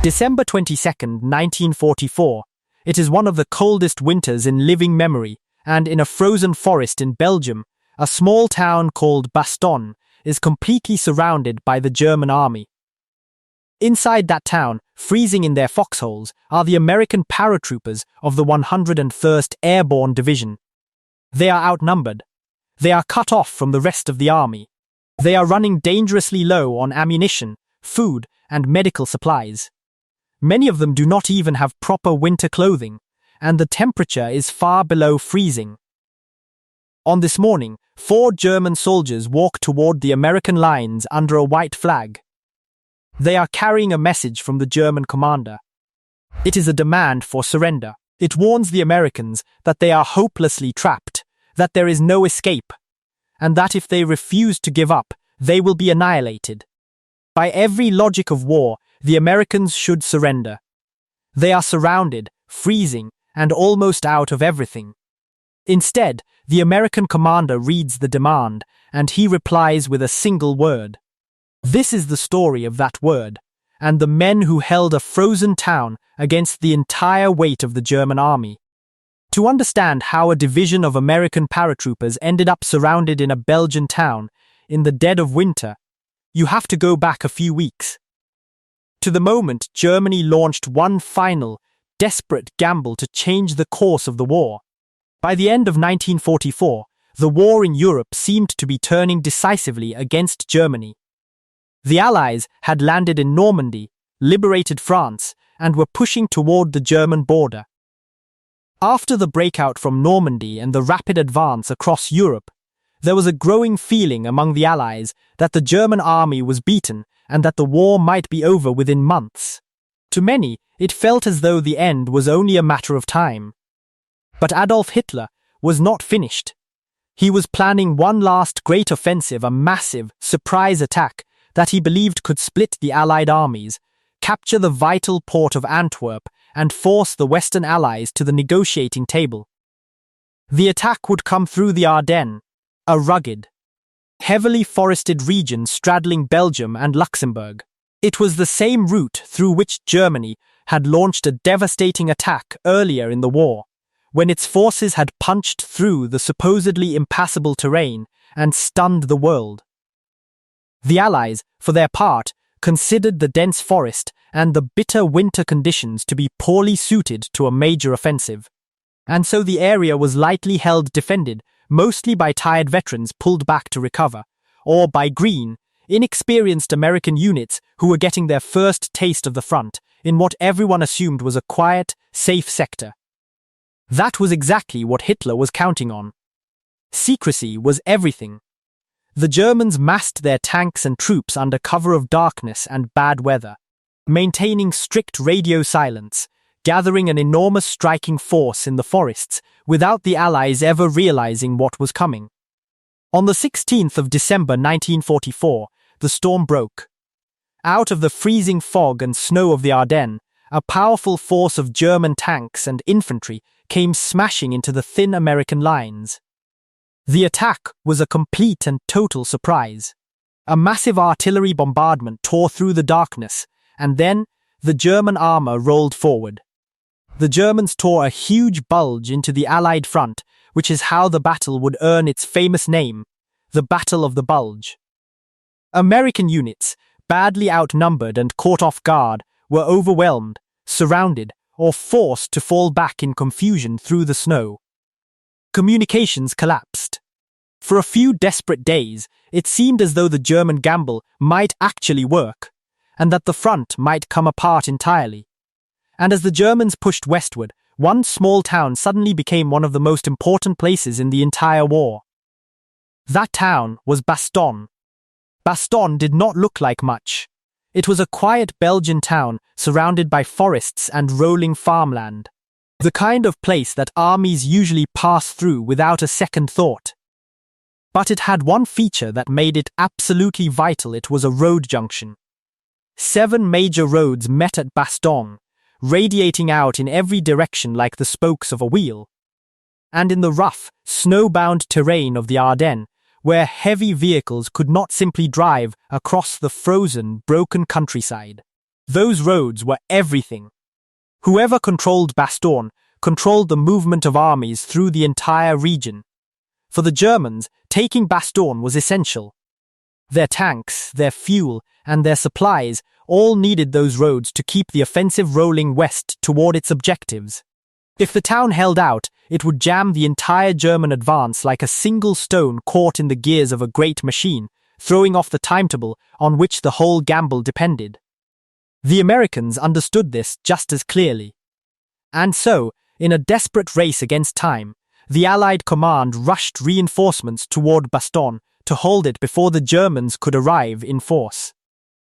December 22nd, 1944. It is one of the coldest winters in living memory, and in a frozen forest in Belgium, a small town called Bastogne is completely surrounded by the German army. Inside that town, freezing in their foxholes, are the American paratroopers of the 101st Airborne Division. They are outnumbered. They are cut off from the rest of the army. They are running dangerously low on ammunition, food, and medical supplies. Many of them do not even have proper winter clothing, and the temperature is far below freezing. On this morning, 4 German soldiers walk toward the American lines under a white flag. They are carrying a message from the German commander. It is a demand for surrender. It warns the Americans that they are hopelessly trapped, that there is no escape, and that if they refuse to give up, they will be annihilated. By every logic of war, the Americans should surrender. They are surrounded, freezing, and almost out of everything. Instead, the American commander reads the demand, and he replies with a single word. This is the story of that word, and the men who held a frozen town against the entire weight of the German army. To understand how a division of American paratroopers ended up surrounded in a Belgian town in the dead of winter, you have to go back a few weeks. To the moment Germany launched one final, desperate gamble to change the course of the war. By the end of 1944, the war in Europe seemed to be turning decisively against Germany. The Allies had landed in Normandy, liberated France, and were pushing toward the German border. After the breakout from Normandy and the rapid advance across Europe, there was a growing feeling among the Allies that the German army was beaten and that the war might be over within months. To many, it felt as though the end was only a matter of time. But Adolf Hitler was not finished. He was planning one last great offensive, a massive, surprise attack that he believed could split the Allied armies, capture the vital port of Antwerp, and force the Western Allies to the negotiating table. The attack would come through the Ardennes, a rugged, heavily forested region straddling Belgium and Luxembourg. It was the same route through which Germany had launched a devastating attack earlier in the war, when its forces had punched through the supposedly impassable terrain and stunned the world. The Allies, for their part, considered the dense forest and the bitter winter conditions to be poorly suited to a major offensive. And so the area was lightly held defended, mostly by tired veterans pulled back to recover, or by green, inexperienced American units who were getting their first taste of the front in what everyone assumed was a quiet, safe sector. That was exactly what Hitler was counting on. Secrecy was everything. The Germans massed their tanks and troops under cover of darkness and bad weather, maintaining strict radio silence, gathering an enormous striking force in the forests without the Allies ever realizing what was coming. On the 16th of December 1944, the storm broke. Out of the freezing fog and snow of the Ardennes, a powerful force of German tanks and infantry came smashing into the thin American lines. The attack was a complete and total surprise. A massive artillery bombardment tore through the darkness, and then the German armor rolled forward. The Germans tore a huge bulge into the Allied front, which is how the battle would earn its famous name, the Battle of the Bulge. American units, badly outnumbered and caught off guard, were overwhelmed, surrounded, or forced to fall back in confusion through the snow. Communications collapsed. For a few desperate days, it seemed as though the German gamble might actually work, and that the front might come apart entirely. And as the Germans pushed westward, one small town suddenly became one of the most important places in the entire war. That town was Bastogne. Bastogne did not look like much. It was a quiet Belgian town surrounded by forests and rolling farmland. The kind of place that armies usually pass through without a second thought. But it had one feature that made it absolutely vital. It was a road junction. 7 major roads met at Bastogne, radiating out in every direction like the spokes of a wheel. And in the rough, snowbound terrain of the Ardennes, where heavy vehicles could not simply drive across the frozen, broken countryside. Those roads were everything. Whoever controlled Bastogne controlled the movement of armies through the entire region. For the Germans, taking Bastogne was essential. Their tanks, their fuel, and their supplies all needed those roads to keep the offensive rolling west toward its objectives. If the town held out, it would jam the entire German advance like a single stone caught in the gears of a great machine, throwing off the timetable on which the whole gamble depended. The Americans understood this just as clearly. And so, in a desperate race against time, the Allied command rushed reinforcements toward Bastogne to hold it before the Germans could arrive in force.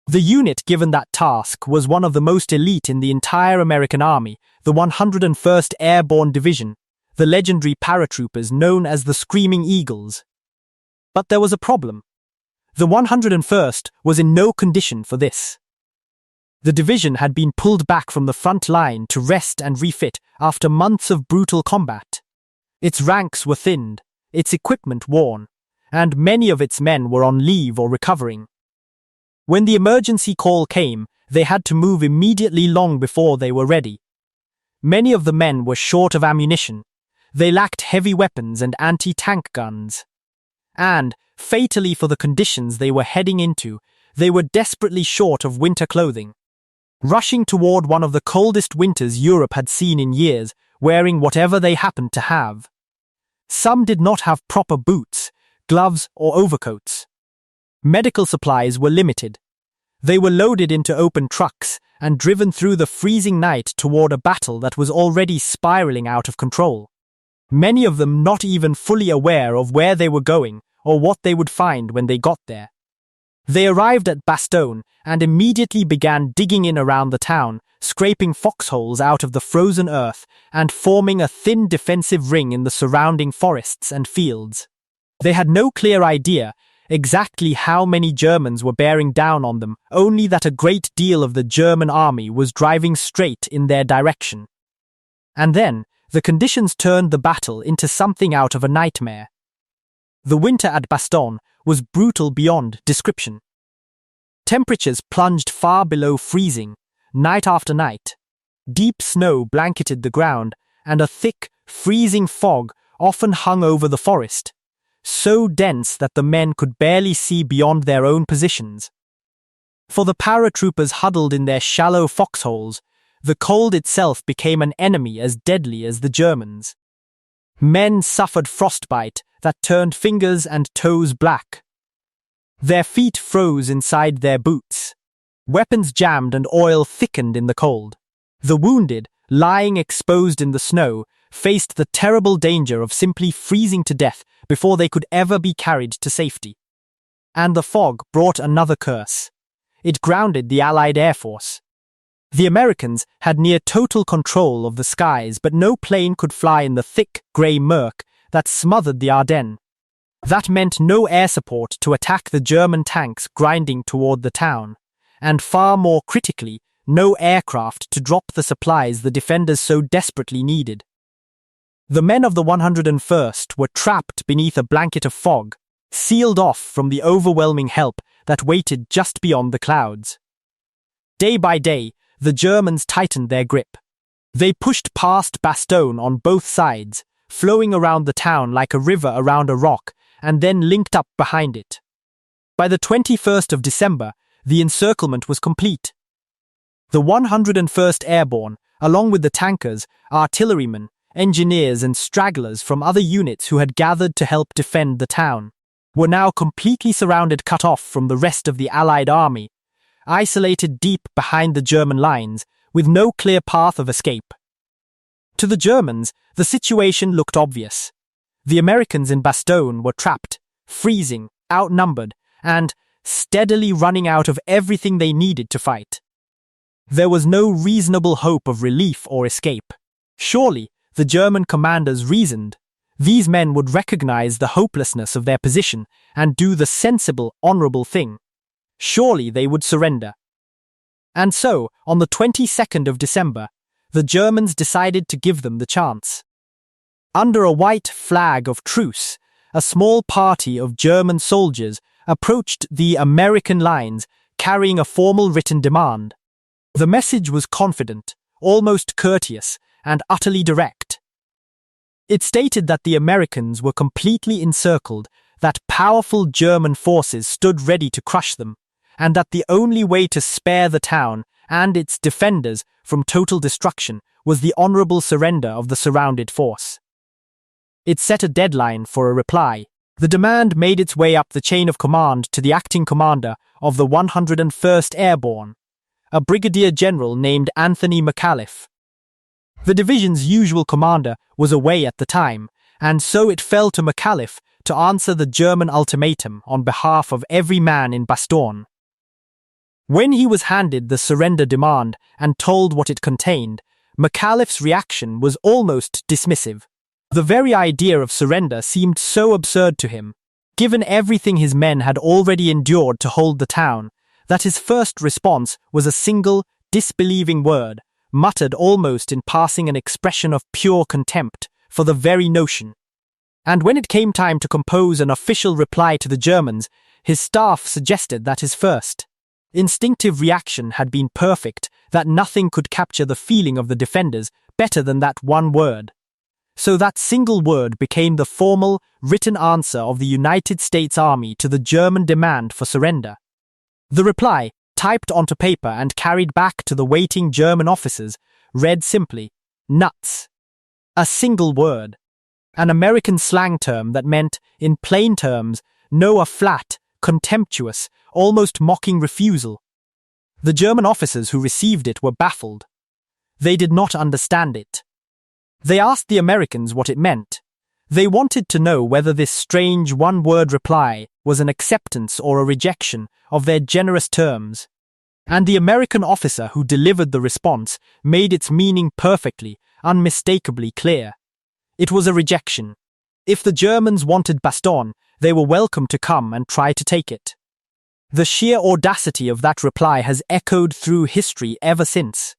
The unit given that task was one of the most elite in the entire American army, the 101st Airborne Division, the legendary paratroopers known as the Screaming Eagles. But there was a problem. The 101st was in no condition for this. The division had been pulled back from the front line to rest and refit after months of brutal combat. Its ranks were thinned, its equipment worn, and many of its men were on leave or recovering. When the emergency call came, they had to move immediately long before they were ready. Many of the men were short of ammunition. They lacked heavy weapons and anti-tank guns. And, fatally for the conditions they were heading into, they were desperately short of winter clothing. Rushing toward one of the coldest winters Europe had seen in years, wearing whatever they happened to have. Some did not have proper boots, gloves, or overcoats. Medical supplies were limited. They were loaded into open trucks and driven through the freezing night toward a battle that was already spiraling out of control. Many of them not even fully aware of where they were going or what they would find when they got there. They arrived at Bastogne and immediately began digging in around the town, scraping foxholes out of the frozen earth and forming a thin defensive ring in the surrounding forests and fields. They had no clear idea exactly how many Germans were bearing down on them, only that a great deal of the German army was driving straight in their direction. And then, the conditions turned the battle into something out of a nightmare. The winter at Bastogne was brutal beyond description. Temperatures plunged far below freezing, night after night. Deep snow blanketed the ground, and a thick, freezing fog often hung over the forest, so dense that the men could barely see beyond their own positions. For the paratroopers huddled in their shallow foxholes, the cold itself became an enemy as deadly as the Germans. Men suffered frostbite that turned fingers and toes black. Their feet froze inside their boots. Weapons jammed and oil thickened in the cold. The wounded, lying exposed in the snow, faced the terrible danger of simply freezing to death before they could ever be carried to safety. And the fog brought another curse. It grounded the Allied Air Force. The Americans had near total control of the skies, but no plane could fly in the thick, grey murk that smothered the Ardennes. That meant no air support to attack the German tanks grinding toward the town, and far more critically, no aircraft to drop the supplies the defenders so desperately needed. The men of the 101st were trapped beneath a blanket of fog, sealed off from the overwhelming help that waited just beyond the clouds. Day by day, the Germans tightened their grip. They pushed past Bastogne on both sides, flowing around the town like a river around a rock, and then linked up behind it. By the 21st of December, the encirclement was complete. The 101st Airborne, along with the tankers, artillerymen, engineers and stragglers from other units who had gathered to help defend the town, were now completely surrounded, cut off from the rest of the Allied army, isolated deep behind the German lines, with no clear path of escape. To the Germans, the situation looked obvious. The Americans in Bastogne were trapped, freezing, outnumbered, and steadily running out of everything they needed to fight. There was no reasonable hope of relief or escape. Surely, the German commanders reasoned, these men would recognize the hopelessness of their position and do the sensible, honorable thing. Surely they would surrender. And so, on the 22nd of December, the Germans decided to give them the chance. Under a white flag of truce, a small party of German soldiers approached the American lines carrying a formal written demand. The message was confident, almost courteous, and utterly direct. It stated that the Americans were completely encircled, that powerful German forces stood ready to crush them, and that the only way to spare the town and its defenders from total destruction was the honorable surrender of the surrounded force. It set a deadline for a reply. The demand made its way up the chain of command to the acting commander of the 101st Airborne, a brigadier general named Anthony McAuliffe. The division's usual commander was away at the time, and so it fell to McAuliffe to answer the German ultimatum on behalf of every man in Bastogne. When he was handed the surrender demand and told what it contained, McAuliffe's reaction was almost dismissive. The very idea of surrender seemed so absurd to him, given everything his men had already endured to hold the town, that his first response was a single, disbelieving word, muttered almost in passing, an expression of pure contempt for the very notion. And when it came time to compose an official reply to the Germans, his staff suggested that his first instinctive reaction had been perfect, that nothing could capture the feeling of the defenders better than that one word. So that single word became the formal, written answer of the United States Army to the German demand for surrender. The reply, typed onto paper and carried back to the waiting German officers, read simply, "Nuts." A single word. An American slang term that meant, in plain terms, no, a flat, contemptuous, almost mocking refusal. The German officers who received it were baffled. They did not understand it. They asked the Americans what it meant. They wanted to know whether this strange one-word reply was an acceptance or a rejection of their generous terms. And the American officer who delivered the response made its meaning perfectly, unmistakably clear. It was a rejection. If the Germans wanted Bastogne, they were welcome to come and try to take it. The sheer audacity of that reply has echoed through history ever since.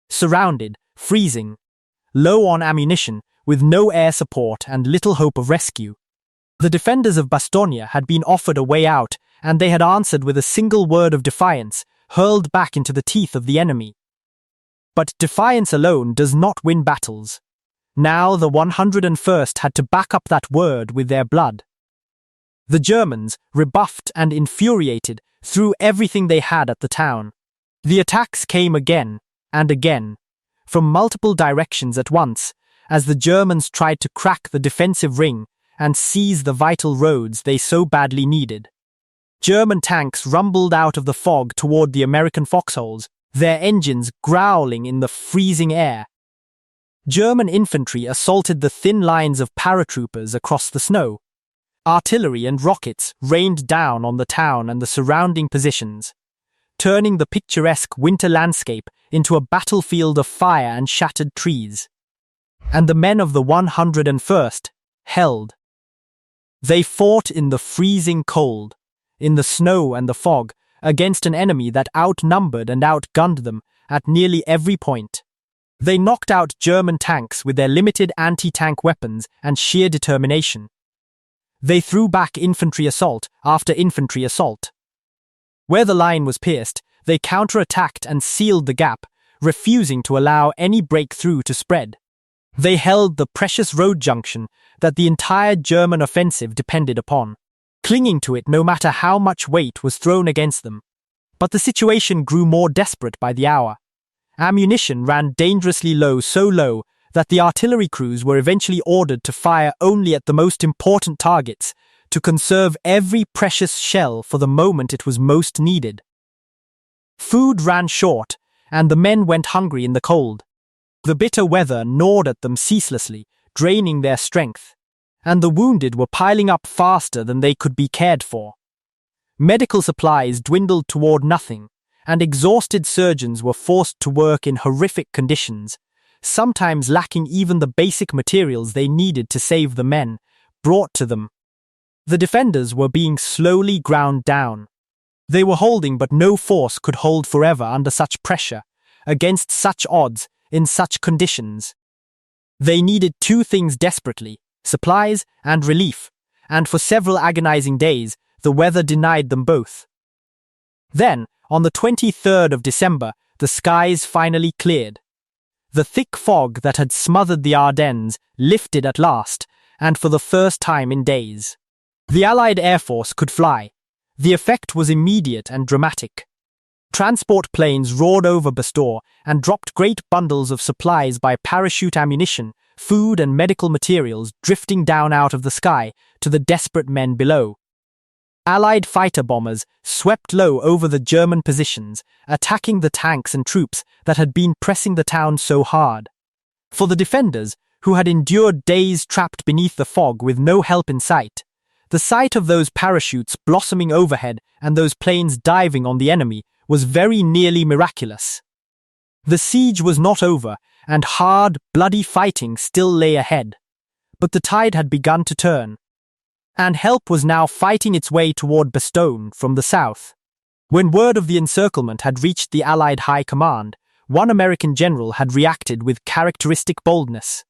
Surrounded, freezing, low on ammunition, with no air support and little hope of rescue, the defenders of Bastogne had been offered a way out, and they had answered with a single word of defiance, hurled back into the teeth of the enemy. But defiance alone does not win battles. Now the 101st had to back up that word with their blood. The Germans, rebuffed and infuriated, threw everything they had at the town. The attacks came again and again, from multiple directions at once, as the Germans tried to crack the defensive ring and seize the vital roads they so badly needed. German tanks rumbled out of the fog toward the American foxholes, their engines growling in the freezing air. German infantry assaulted the thin lines of paratroopers across the snow. Artillery and rockets rained down on the town and the surrounding positions, turning the picturesque winter landscape into a battlefield of fire and shattered trees. And the men of the 101st held. They fought in the freezing cold, in the snow and the fog, against an enemy that outnumbered and outgunned them at nearly every point. They knocked out German tanks with their limited anti-tank weapons and sheer determination. They threw back infantry assault after infantry assault. Where the line was pierced, they counterattacked and sealed the gap, refusing to allow any breakthrough to spread. They held the precious road junction that the entire German offensive depended upon, clinging to it no matter how much weight was thrown against them. But the situation grew more desperate by the hour. Ammunition ran dangerously low, so low that the artillery crews were eventually ordered to fire only at the most important targets, to conserve every precious shell for the moment it was most needed. Food ran short, and the men went hungry in the cold. The bitter weather gnawed at them ceaselessly, draining their strength, and the wounded were piling up faster than they could be cared for. Medical supplies dwindled toward nothing, and exhausted surgeons were forced to work in horrific conditions, sometimes lacking even the basic materials they needed to save the men brought to them. The defenders were being slowly ground down. They were holding, but no force could hold forever under such pressure, against such odds, in such conditions. They needed two things desperately: supplies and relief, and for several agonizing days, the weather denied them both. Then, on the 23rd of December, the skies finally cleared. The thick fog that had smothered the Ardennes lifted at last, and for the first time in days. The Allied Air Force could fly. The effect was immediate and dramatic. Transport planes roared over Bastogne and dropped great bundles of supplies by parachute ammunition, food and medical materials drifting down out of the sky to the desperate men below. Allied fighter bombers swept low over the German positions, attacking the tanks and troops that had been pressing the town so hard. For the defenders, who had endured days trapped beneath the fog with no help in sight, the sight of those parachutes blossoming overhead and those planes diving on the enemy was very nearly miraculous. The siege was not over, and hard, bloody fighting still lay ahead. But the tide had begun to turn, and help was now fighting its way toward Bastogne from the south. When word of the encirclement had reached the Allied High Command, one American general had reacted with characteristic boldness.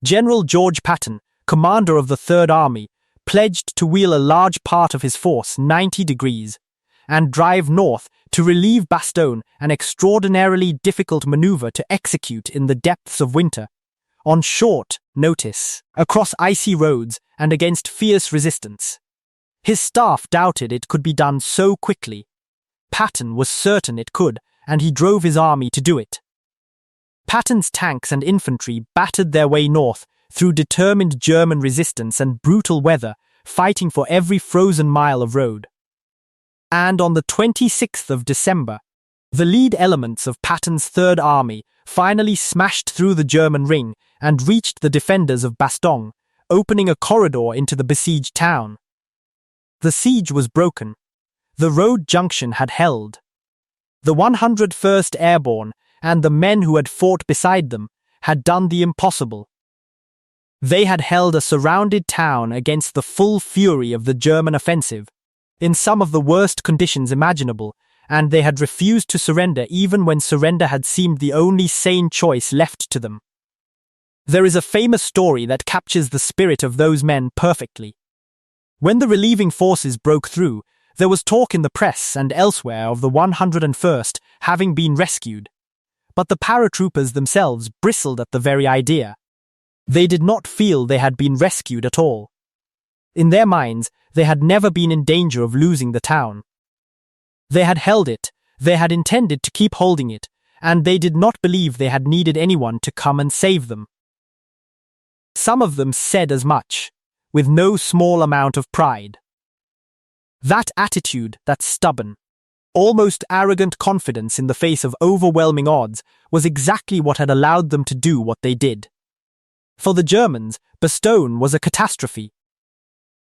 General George Patton, commander of the Third Army, pledged to wheel a large part of his force 90 degrees and drive north to relieve Bastogne, an extraordinarily difficult maneuver to execute in the depths of winter, on short notice, across icy roads and against fierce resistance. His staff doubted it could be done so quickly. Patton was certain it could, and he drove his army to do it. Patton's tanks and infantry battered their way north through determined German resistance and brutal weather, fighting for every frozen mile of road. And on the 26th of December, the lead elements of Patton's Third Army finally smashed through the German ring and reached the defenders of Bastogne, opening a corridor into the besieged town. The siege was broken. The road junction had held. The 101st Airborne and the men who had fought beside them had done the impossible. They had held a surrounded town against the full fury of the German offensive, in some of the worst conditions imaginable, and they had refused to surrender even when surrender had seemed the only sane choice left to them. There is a famous story that captures the spirit of those men perfectly. When the relieving forces broke through, there was talk in the press and elsewhere of the 101st having been rescued. But the paratroopers themselves bristled at the very idea. They did not feel they had been rescued at all. In their minds, they had never been in danger of losing the town. They had held it, they had intended to keep holding it, and they did not believe they had needed anyone to come and save them. Some of them said as much, with no small amount of pride. That attitude, that stubborn, almost arrogant confidence in the face of overwhelming odds was exactly what had allowed them to do what they did. For the Germans, Bastogne was a catastrophe.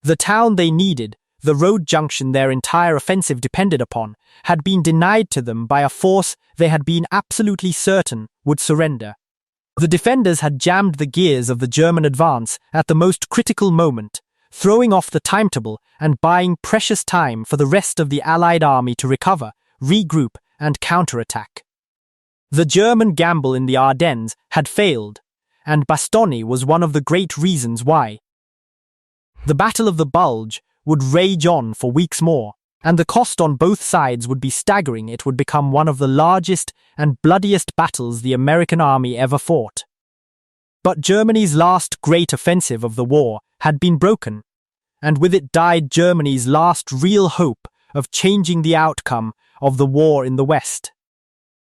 The town they needed, the road junction their entire offensive depended upon, had been denied to them by a force they had been absolutely certain would surrender. The defenders had jammed the gears of the German advance at the most critical moment, throwing off the timetable and buying precious time for the rest of the Allied army to recover, regroup, and counterattack. The German gamble in the Ardennes had failed, and Bastogne was one of the great reasons why. The Battle of the Bulge would rage on for weeks more, and the cost on both sides would be staggering. It would become one of the largest and bloodiest battles the American army ever fought. But Germany's last great offensive of the war had been broken, and with it died Germany's last real hope of changing the outcome of the war in the West.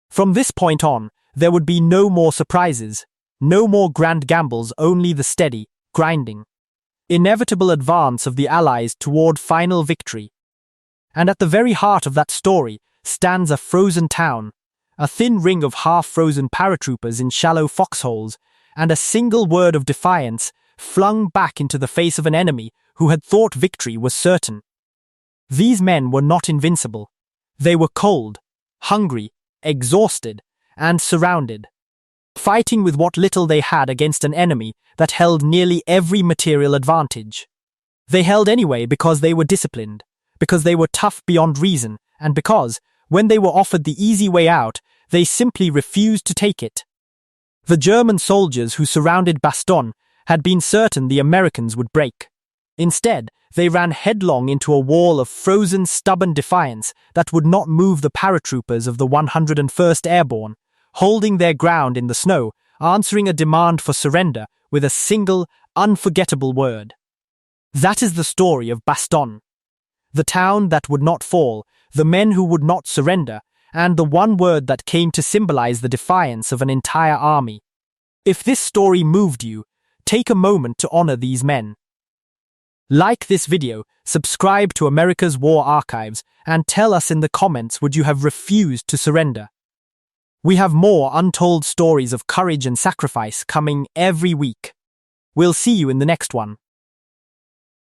From this point on, there would be no more surprises, no more grand gambles, only the steady, grinding, inevitable advance of the Allies toward final victory. And at the very heart of that story stands a frozen town, a thin ring of half-frozen paratroopers in shallow foxholes, and a single word of defiance flung back into the face of an enemy who had thought victory was certain. These men were not invincible. They were cold, hungry, exhausted, and surrounded, fighting with what little they had against an enemy that held nearly every material advantage. They held anyway because they were disciplined, because they were tough beyond reason, and because, when they were offered the easy way out, they simply refused to take it. The German soldiers who surrounded Bastogne had been certain the Americans would break. Instead, they ran headlong into a wall of frozen, stubborn defiance that would not move the paratroopers of the 101st Airborne, holding their ground in the snow, answering a demand for surrender with a single, unforgettable word. That is the story of Bastogne. The town that would not fall, the men who would not surrender, and the one word that came to symbolize the defiance of an entire army. If this story moved you, take a moment to honor these men. Like this video, subscribe to America's War Archives, and tell us in the comments would you have refused to surrender. We have more untold stories of courage and sacrifice coming every week. We'll see you in the next one.